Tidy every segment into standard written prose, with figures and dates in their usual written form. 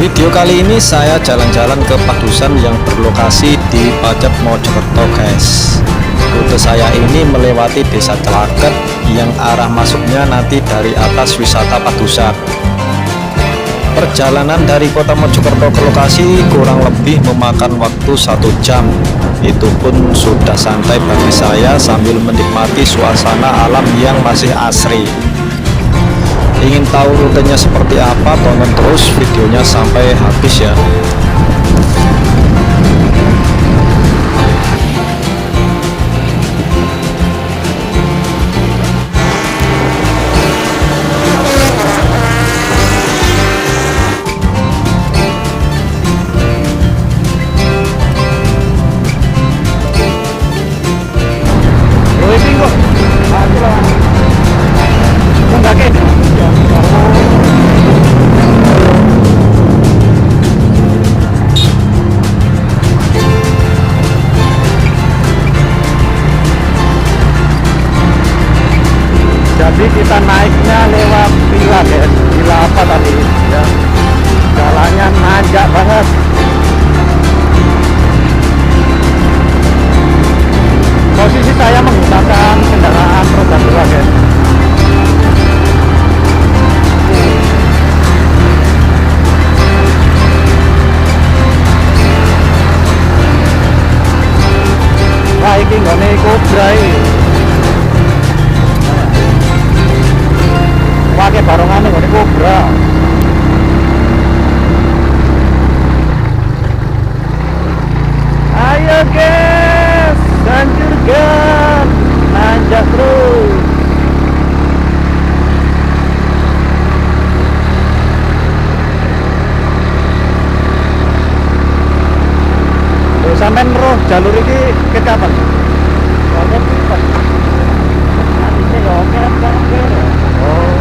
Video kali ini saya jalan-jalan ke Padusan yang berlokasi di Pacet, Mojokerto guys. Rute saya ini melewati desa Celaket yang arah masuknya nanti dari atas wisata Padusan. Perjalanan dari kota Mojokerto ke lokasi kurang lebih memakan waktu 1 jam. Itu pun sudah santai bagi saya sambil menikmati suasana alam yang masih asri. Ingin tahu rutenya seperti apa, tonton terus videonya sampai habis ya. Jadi kita naiknya lewat villa guys, villa apa tadi ya, jalannya nanjak banget. Posisi saya menggunakan kendaraan roda 2 guys. Wah, ini nggone Cobra ini. Pakai barongan ini Cobra. Ayo guys, hancurkan, nanjak terus. Tuh sampean roh jalur ini ke kapan? Kalau cepat. Nanti ya oke kan. Oh.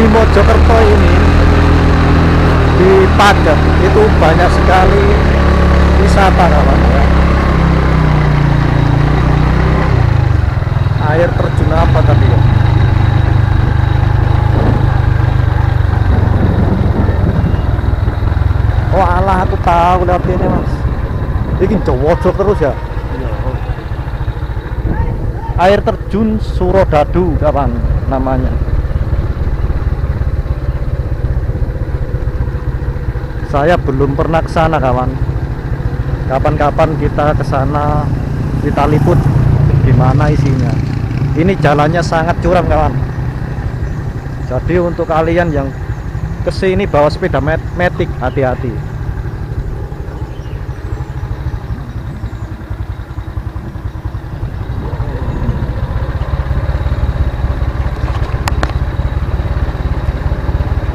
Di Mojokerto ini, di Pacet itu banyak sekali wisata kawan ya. Air terjun apa tadi ya? Oh alah, aku tahu lewat ini mas. Ini jowojok terus ya. Air terjun Surodadu kawan namanya. Saya belum pernah ke sana kawan. Kapan-kapan kita ke sana, kita liput gimana isinya. Ini jalannya sangat curam kawan. Jadi untuk kalian yang kesini bawa sepeda matic, hati-hati.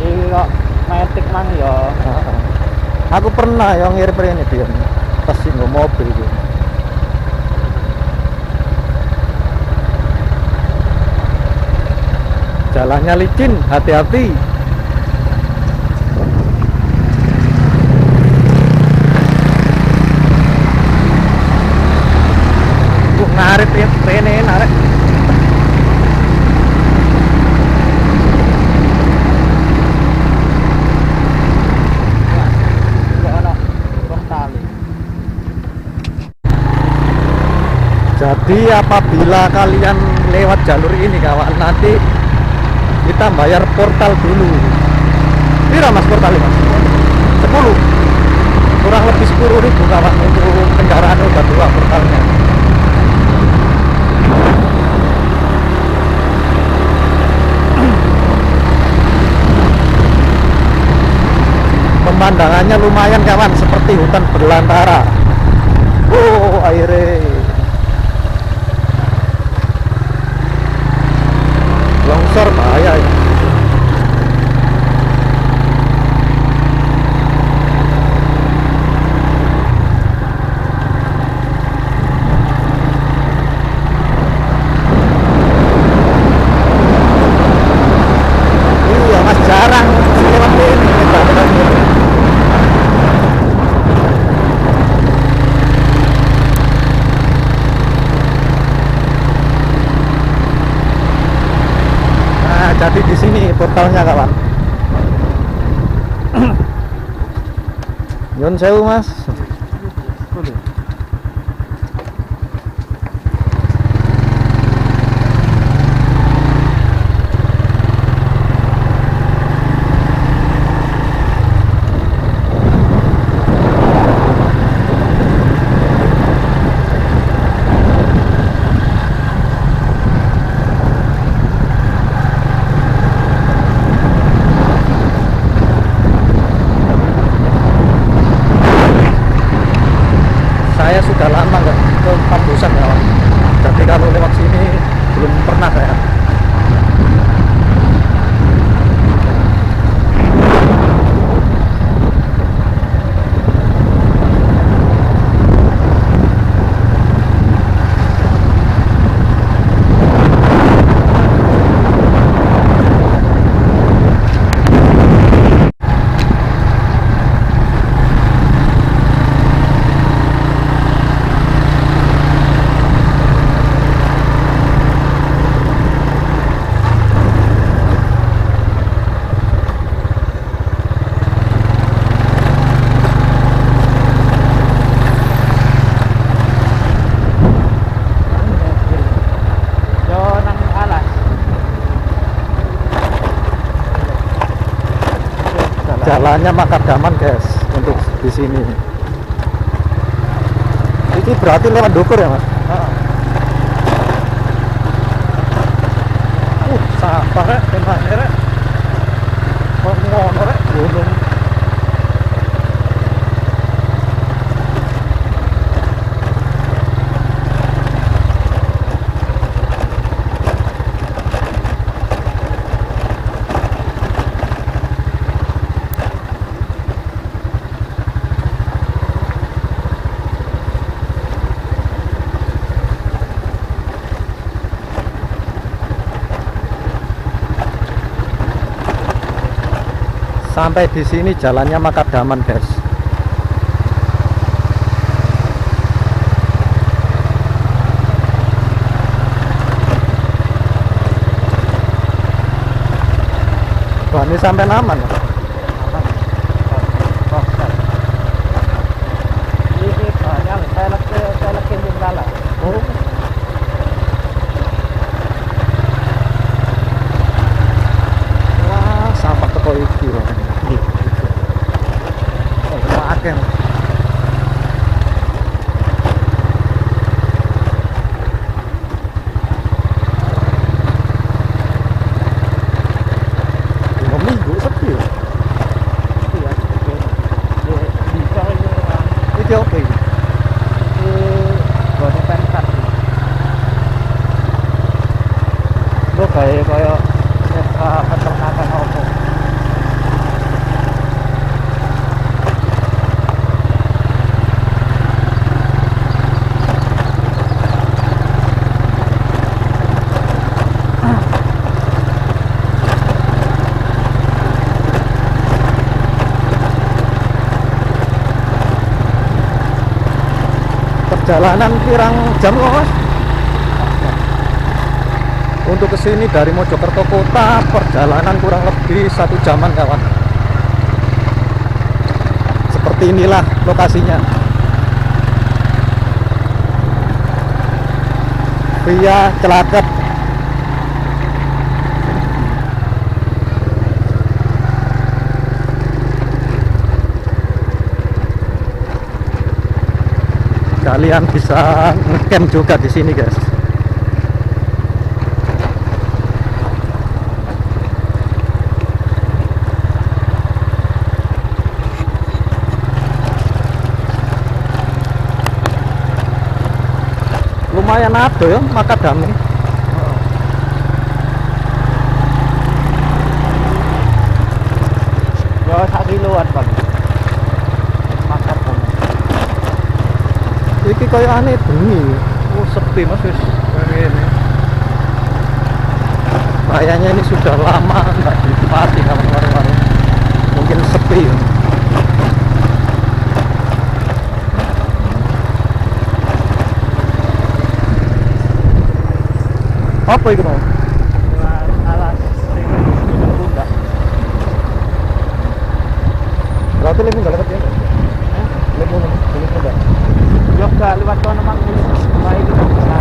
Iya, matic mang ya. Aku pernah yang ngirim ini dia pas nggak mobil gitu. Jalannya licin, hati-hati. Narik rene narik. Jadi apabila kalian lewat jalur ini kawan, nanti kita bayar portal dulu. Berapa mas portalnya mas? 10. Kurang lebih 10.000 kawan untuk kendaraan roda 2 portalnya. jalannya lumayan kawan, seperti hutan belantara. Oh, airnya longsor bahaya ini. Iya mas, jarang lewat ini. Nah, jadi di sini portalnya kawan. Nyun sewu mas. Saya sudah lama nggak ke Pambusan kawan. Jadi kalau lewat sini belum pernah saya. Jalannya makadaman guys untuk di sini. Ini berarti lewat Dukur ya mas? Sampah rek, temanya rek. Ngono rek, gunung. Sampai di sini jalannya makadaman guys. Wah, ini sampai aman ya? Ini banyak saya lagi tinggal. Oh. Wah, sampah teko iki loh. Akeh. Minggu sepi ya? Iya, bisa ini. Ini apa ini? Ini body penkat. Lo kayak peternakan apa? Perjalanan pirang jam kok mas? Untuk kesini dari Mojokerto kota perjalanan kurang lebih 1 jaman kawan. Seperti inilah lokasinya. Via Celaket. Kalian bisa ngecamp juga di sini guys. lumayan ada ya makadamia. Ya sak kiloan Bang. Makan Bang. Iki kaya aneh bengi. Oh sepi Mas wis ngene. Kayaknya ini sudah lama nggak dinikmati kalau kemarin-kemarin. Mungkin sepi ya. Apa itu mau? Alas sing pundak. Berarti lebih nggak lewat ya? Lebih nggak. Yo gak lewat kono mang mulai kita bisa.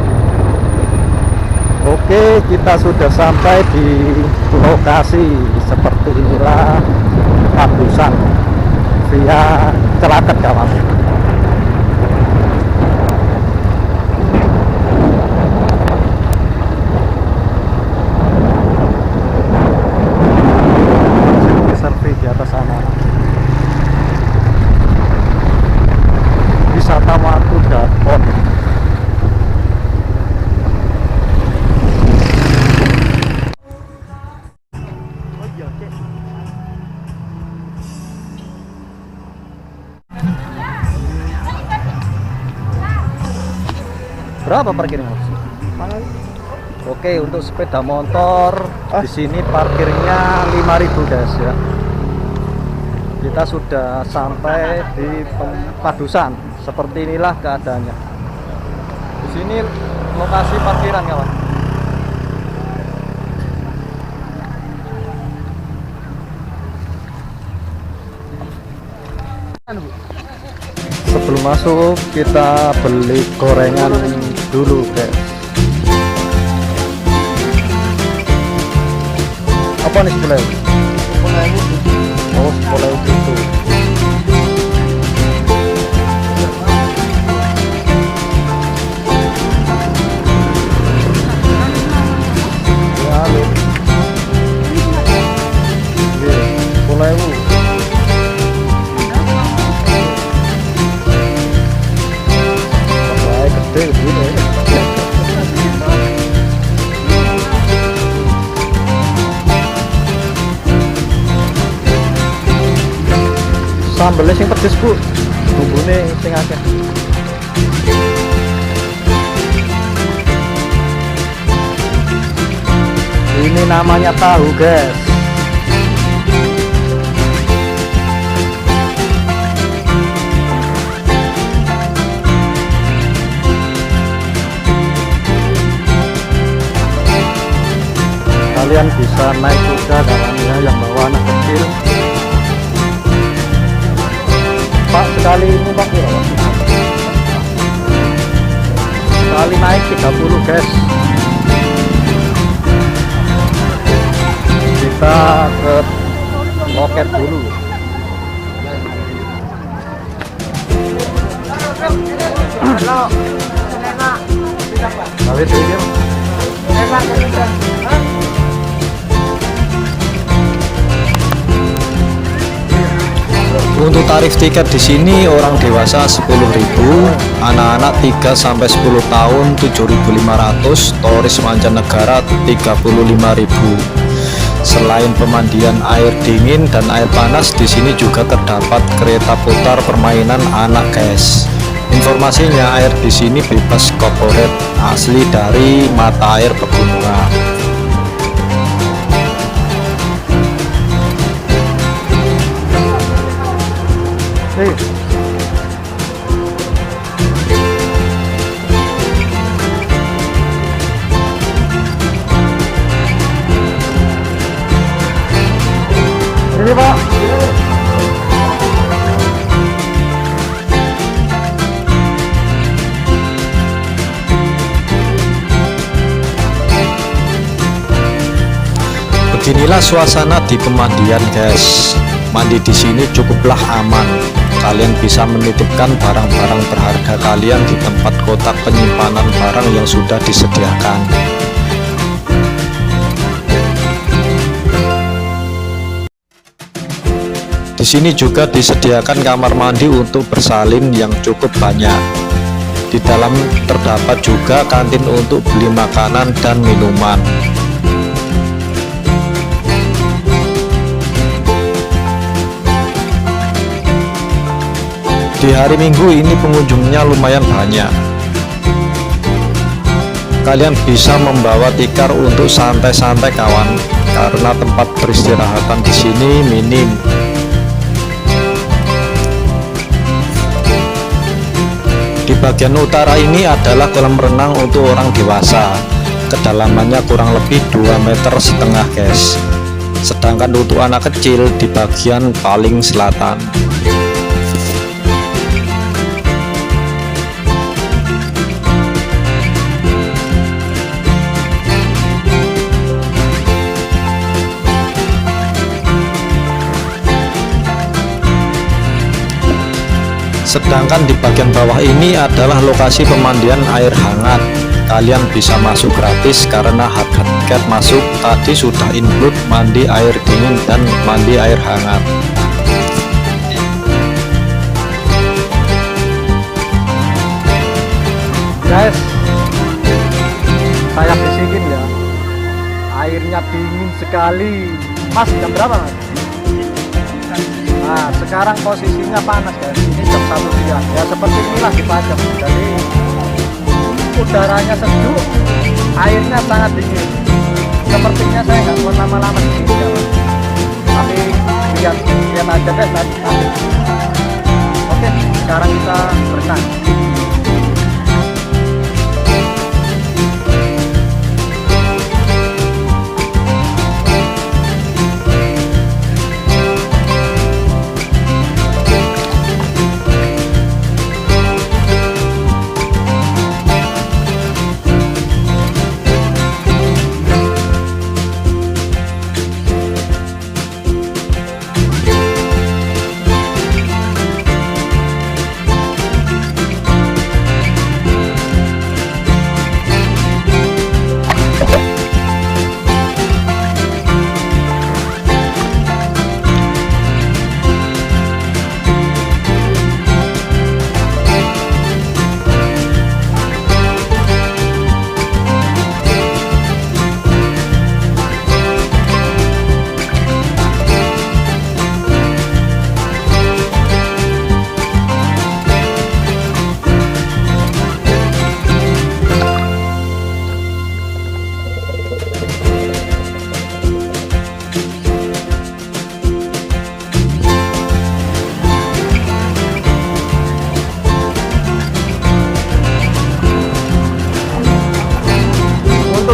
Oke, kita sudah sampai di lokasi seperti inilah Padusan via Celaket kawan. Survei di atas sana. Wisata Watu.on. Oh iya, Cek. Berapa parkirnya Mas? Oke, untuk sepeda motor di sini parkirnya 5.000 guys ya. Kita sudah sampai di Padusan. Seperti inilah keadaannya. Di sini lokasi parkiran kawan. Sebelum masuk kita beli gorengan dulu guys. Apa nih sebelah? Oh, sebelah itu. Ya, lu. Oke, sebelah itu. Gede gitu ya. Sambelnya sing pedes Bu, bumbune sing akeh. Ini namanya tahu guys. Kalian bisa naik juga kawannya yang bawa anak kecil. Pak, sekali ini Pak ya, sekali naik 30 guys. Kita ke loket dulu. Kawin dulu. Untuk tarif tiket di sini orang dewasa 10.000, anak-anak 3 sampai 10 tahun 7.500, turis mancanegara 35.000. Selain pemandian air dingin dan air panas, di sini juga terdapat kereta putar permainan anak guys. Informasinya air di sini bebas corporate, asli dari mata air pegunungan. Ini Pak. Beginilah suasana di pemandian guys. Mandi di sini cukuplah aman. Kalian bisa menitipkan barang-barang berharga kalian di tempat kotak penyimpanan barang yang sudah disediakan. Di sini juga disediakan kamar mandi untuk bersalin yang cukup banyak. Di dalam terdapat juga kantin untuk beli makanan dan minuman. Di hari Minggu ini pengunjungnya lumayan banyak. Kalian bisa membawa tikar untuk santai-santai kawan, karena tempat peristirahatan di sini minim. Di bagian utara ini adalah kolam renang untuk orang dewasa. Kedalamannya kurang lebih 2,5 meter guys. Sedangkan untuk anak kecil di bagian paling selatan. Sedangkan di bagian bawah ini adalah lokasi pemandian air hangat. Kalian bisa masuk gratis karena harga tiket masuk tadi sudah include mandi air dingin dan mandi air hangat. Guys, saya bisikin ya, airnya dingin sekali. Mas, jam berapa mas? Nah, sekarang posisinya panas guys. Ini jam 1 siang. Ya seperti inilah di Pajang. Jadi udaranya sejuk, airnya sangat dingin. Sepertinya saya nggak mau lama-lama di sini ya. Tapi lihat aja guys nanti. Oke, sekarang kita berenang.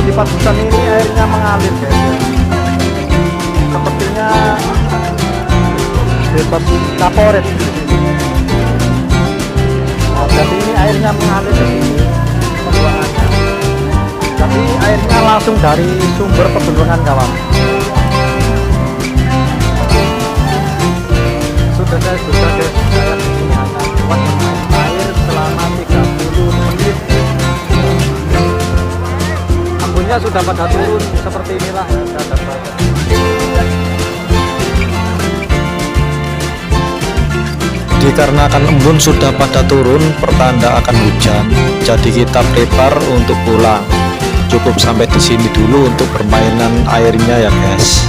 Di Pagusan ini airnya mengalir guys ya. Sepertinya bebas kaporit. Nah, jadi ini airnya mengalir ke sini pembuangannya. Tapi airnya langsung dari sumber pembuangan kawan. Sudah guys, saya ini akan buat bermain air selama 30 menit. Sudah pada turun seperti inilah ya, Dikarenakan embun sudah pada turun, pertanda akan hujan. Jadi kita prepare untuk pulang. Cukup sampai di sini dulu untuk permainan airnya ya guys.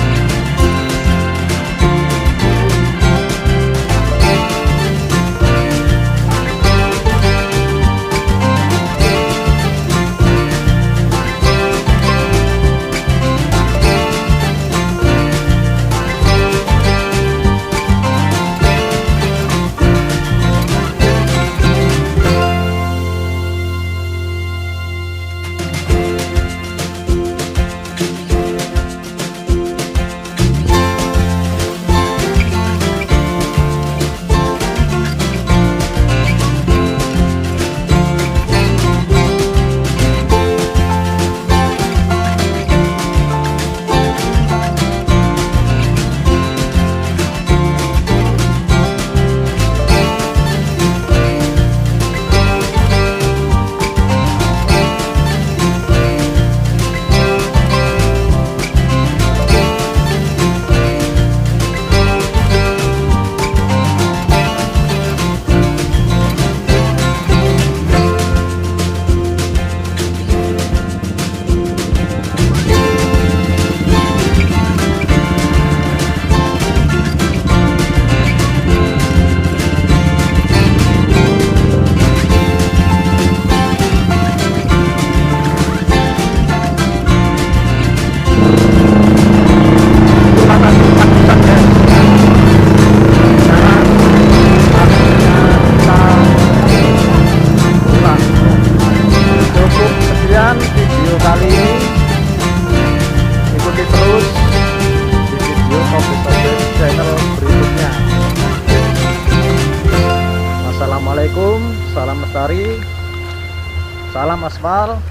Salam aspal,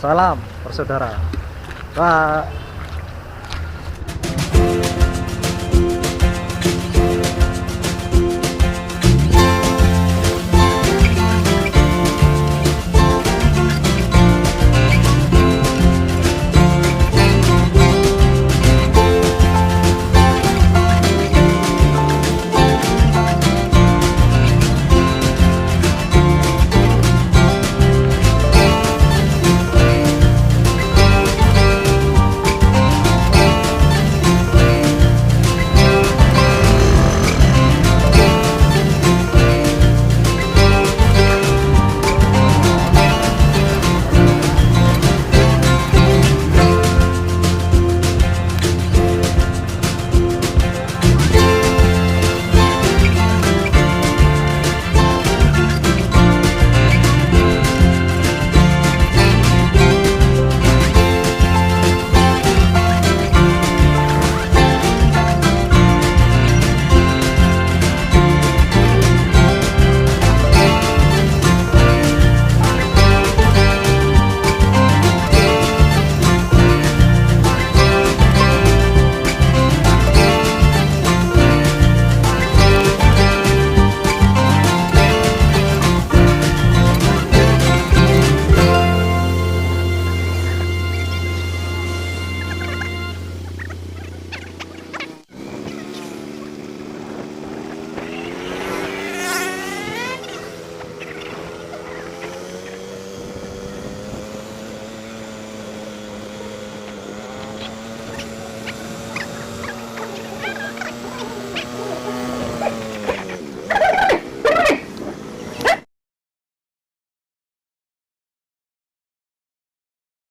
salam bersaudara. Bye.